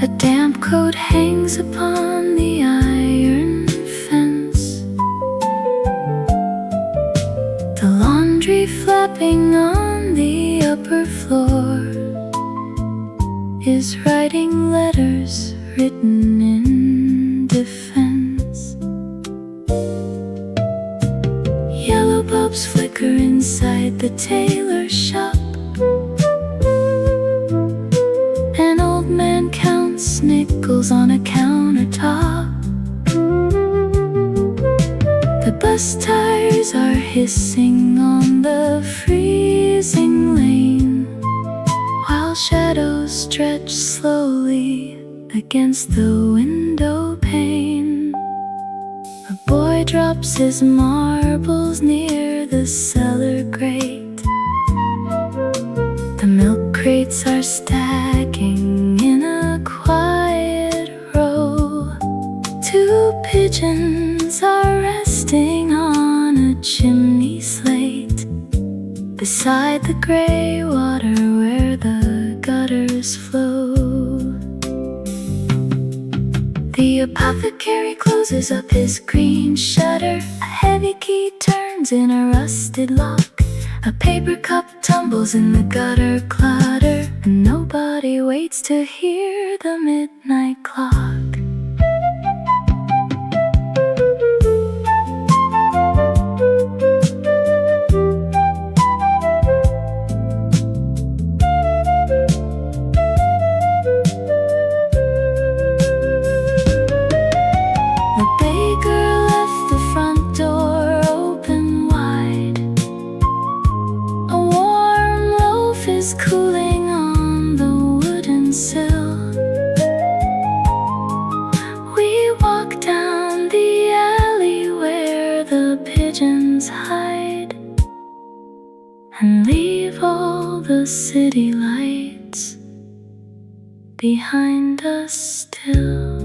A damp coat hangs upon the iron fence. The laundry flapping on the upper floor is writing letters written in defense. Yellow bulbs flicker inside the tailor shop. An old man counts nickels on a countertop. The bus tires are hissing on the freezing lane, while shadows stretch slowly against the window pane. A boy drops his marbles near the cellar grate. The milk Crates are stacking in a quiet row. Two pigeons are resting on a chimney slate beside the gray water where the gutters flow. The apothecary closes up his green shutter. A heavy key turns in a rusted lock. A paper cup tumbles in the gutter clutter, and nobody waits to hear the midnight clock. Cooling on the wooden sill. We walk down the alley where the pigeons hide, and leave all the city lights behind us still.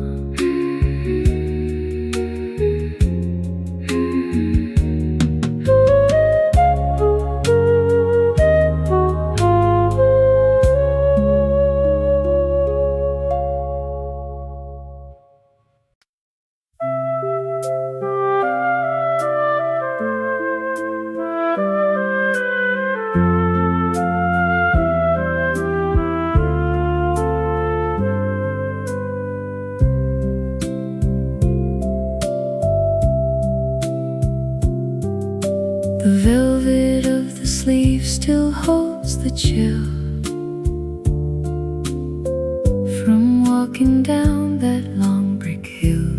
The velvet of the sleeve still holds the chill from walking down that long brick hill.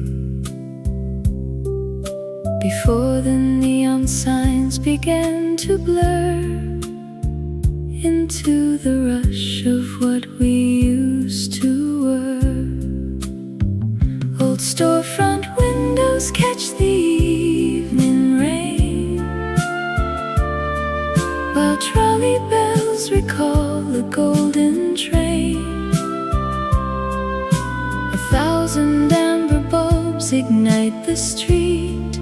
Before the neon signs began to blur into the rush of what we used to were. Old storefront windows catch the evening rain, while trolley bells recall a golden train. 1,000 amber bulbs ignite the street,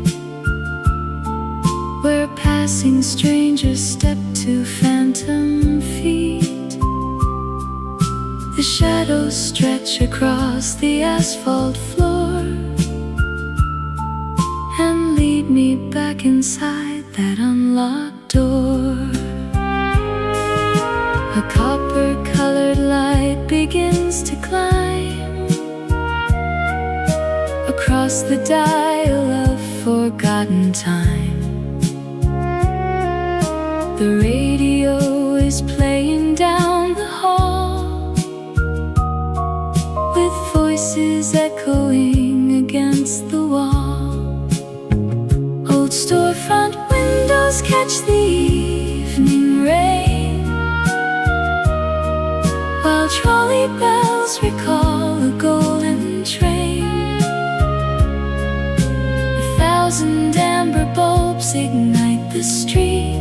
where passing strangers step to phantom feet. The shadows stretch across the asphalt floor and lead me back inside that unlocked door. A copper-colored light begins to climb across the dial of forgotten time. The radio is playing down the hall, with voices echoing against the wall. Old storefront windows catch the evening rain, while trolley bells recall a golden train. 1,000 amber bulbs ignite the street,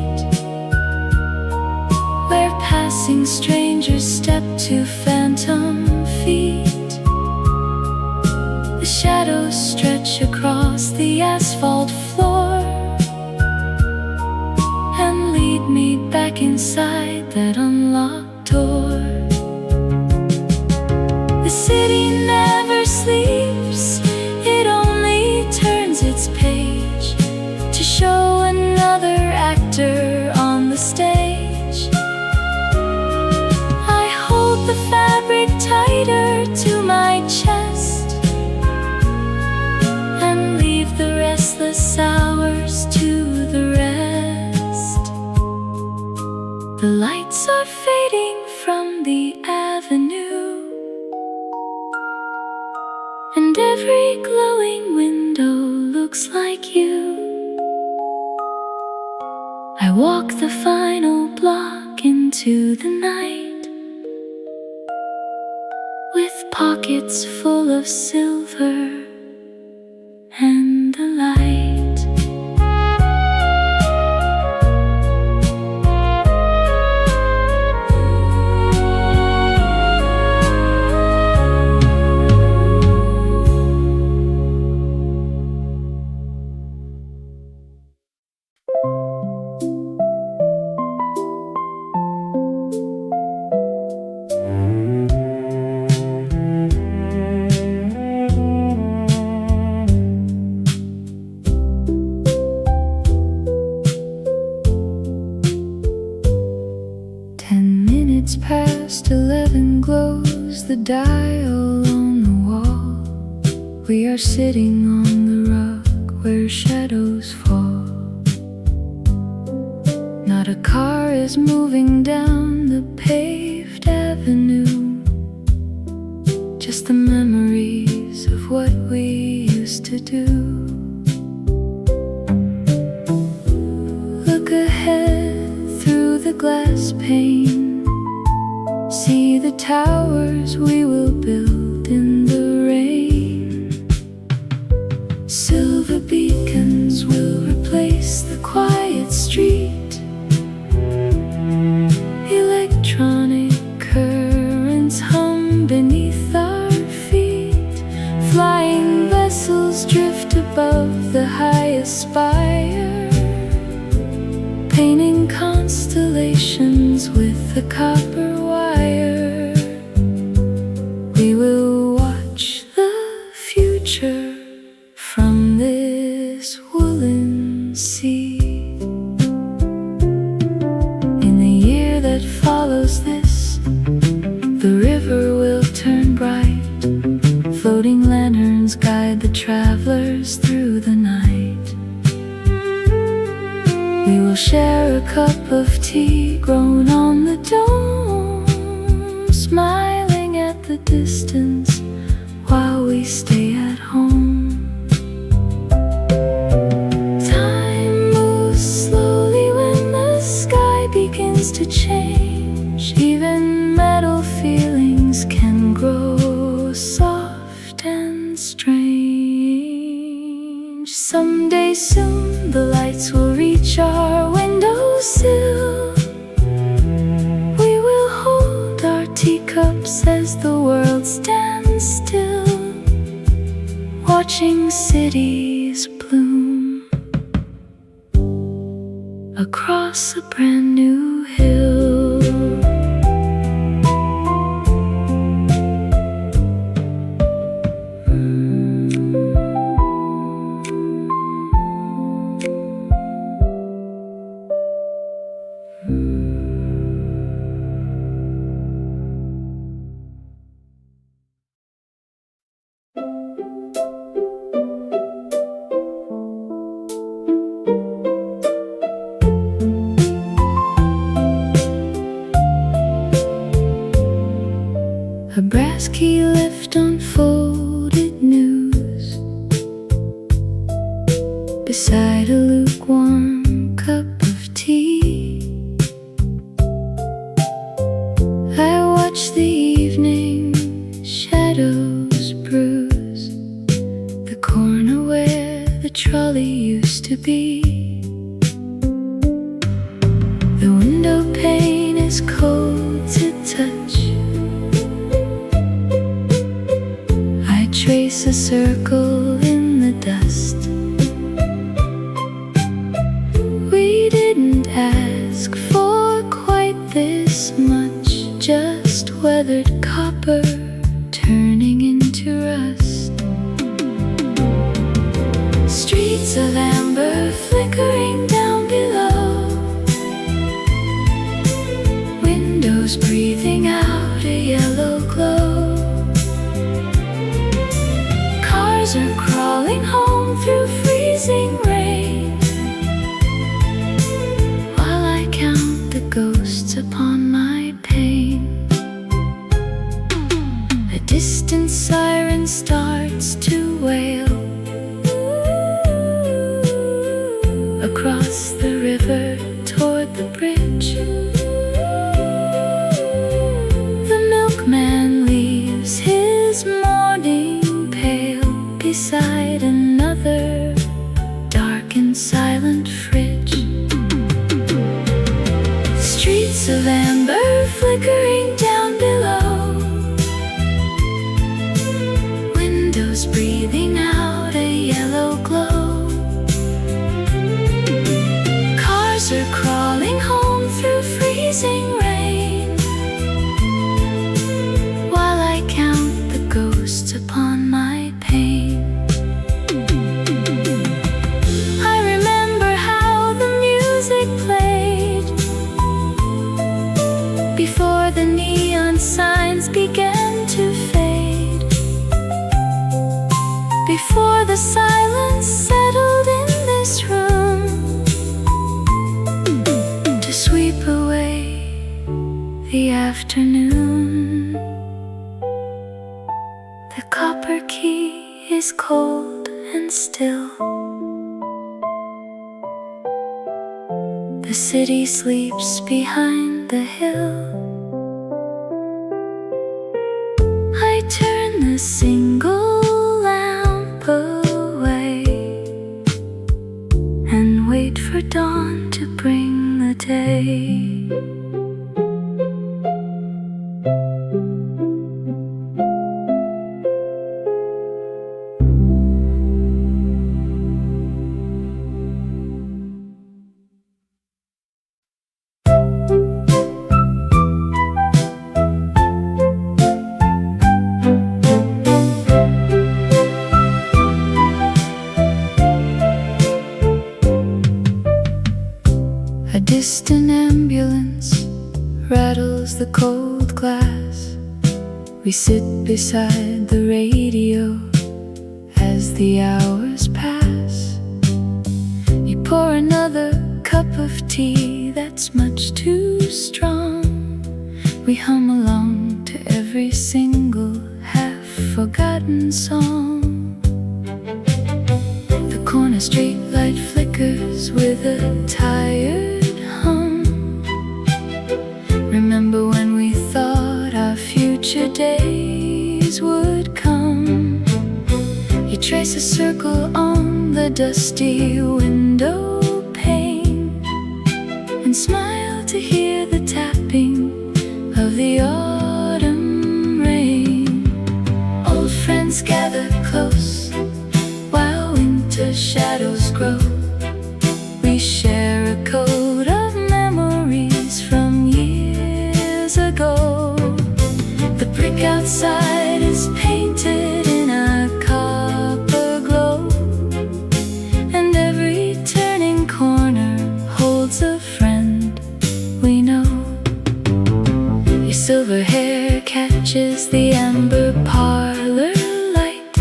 where passing strangers step to phantom feet. The shadows stretch across the asphalt floor and lead me back inside that unlocked door. The city never sleeps, it only turns its page to show another actor on the stage. I hold the fabric tighter to my chest and leave the restless hours to the rest. The lights are fading from the avenue, and every glowing window looks like you. I walk the final block into the night, with pockets full of silver and the light. minutes past 11 glows the dial on the wall. We are sitting on the rug where shadows fall. Not a car is moving down the paved avenue, just the memories of what we used to do. Look ahead through the glass pane, see the towers we will build in the rain. Silver beacons will replace the quiet street. Electronic currents hum beneath our feet. Flying vessels drift above the highest spire, painting constellations with a copper wire. We will watch the future from this woolen sea. In the year that follows this, the river will turn bright. Floating lanterns guide the travelers through the night. We will share a cup of tea grown on the dome, smiling at the distance while we stay at home. Time moves slowly when the sky begins to change. Even metal feelings can grow soft and strange. Someday soon the lights will reach our windowsill. We will hold our teacups as the world stands still, watching cities bloom across a brand new hill. A brass key left on folded news beside a lukewarm cup of tea. I watch the evening shadows bruise the corner where the trolley used to be. The window pane is cold to touch. Trace a circle in the dust. We didn't ask for quite this much, just weathered copper turning into rust. Streets of amber flickering down below, windows breathing out a yellow glow. Cars are crawling home through freezing rain, while I count the ghosts upon my pane. A distant siren starts to wail across the river toward the bridge. The milkman leaves his morning pail beside another before the neon signs began to fade, before the silence settled in this room to sweep away the afternoon. The copper key is cold and still. The city sleeps behind the hill. I turn the single lamp away and wait for dawn to bring the day. A distant ambulance rattles the cold glass. We sit beside the radio as the hours pass. You pour another cup of tea that's much too strong. We hum along to every single half-forgotten song. The corner street light flickers with a tired hum. Remember when we thought our future days would come? You trace a circle on the dusty window pane and smile to hear the tapping of the autumn rain. Old friends gather close while winter shadows grow. We share a coat of memories from years ago. The brick outside is painted in a copper glow, and every turning corner holds a friend we know. Your silver hair catches the amber parlor light.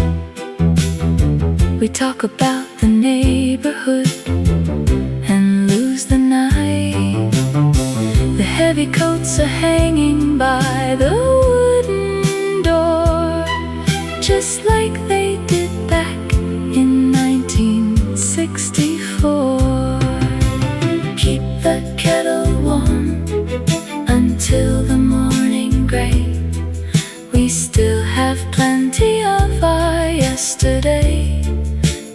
We talk about the neighborhood and lose the night. The heavy coats are hanging by the wooden door, just like they did back in 1964. Keep the kettle warm until the morning gray. We still have plenty of our yesterday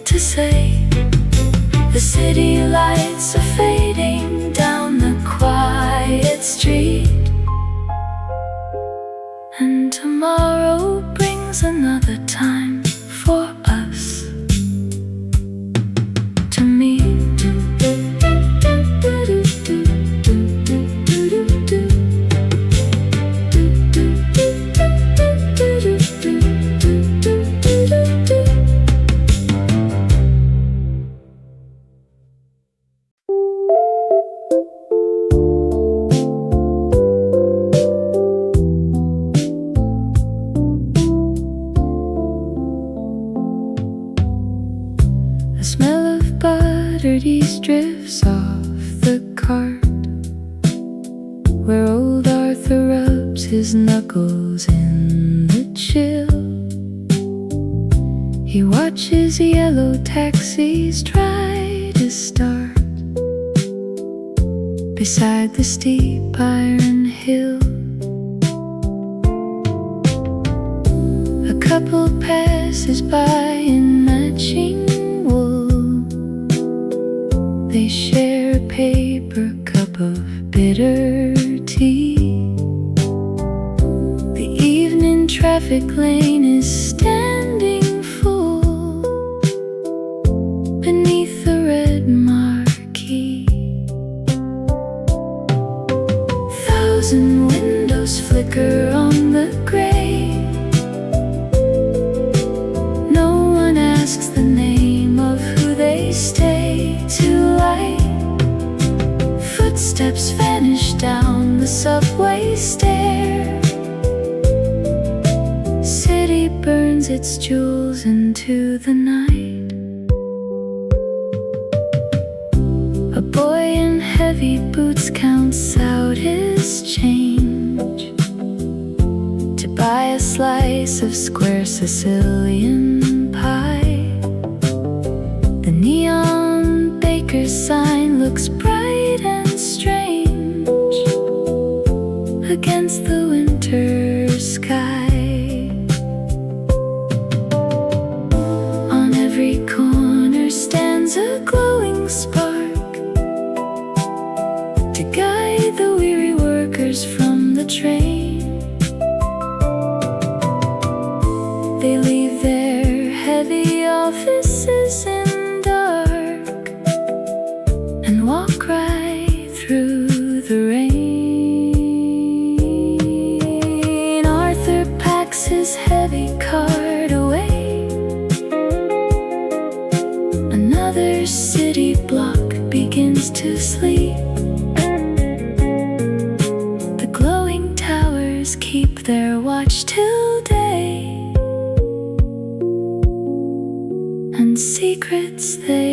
to say. The city lights are fading down the quiet street, and tomorrow brings another time for us to meet. The smell of buttered yeast drifts off the cart, where old Arthur rubs his knuckles in the chill. He watches yellow taxis try to start beside the steep iron hill. A couple passes by in matching wool. They share a paper cup of bitter tea. The evening traffic lane is standing full beneath the red marquee. Thousand windows flicker on the gray. No one asks the name of who they stay to light. Footsteps vanish down the the subway stair. City burns its jewels into the night. A boy in heavy boots counts out his change to buy a slice of square Sicilian pie. The neon baker's sign looks bright and strange against the winter sky. On every corner stands a glowing spark to guide the weary workers from the train. They leave their heavy offices in dark and walk right through the rain. Arthur packs his heavy cart away. Another city block begins to sleep. The glowing towers keep their watch till day, and secrets they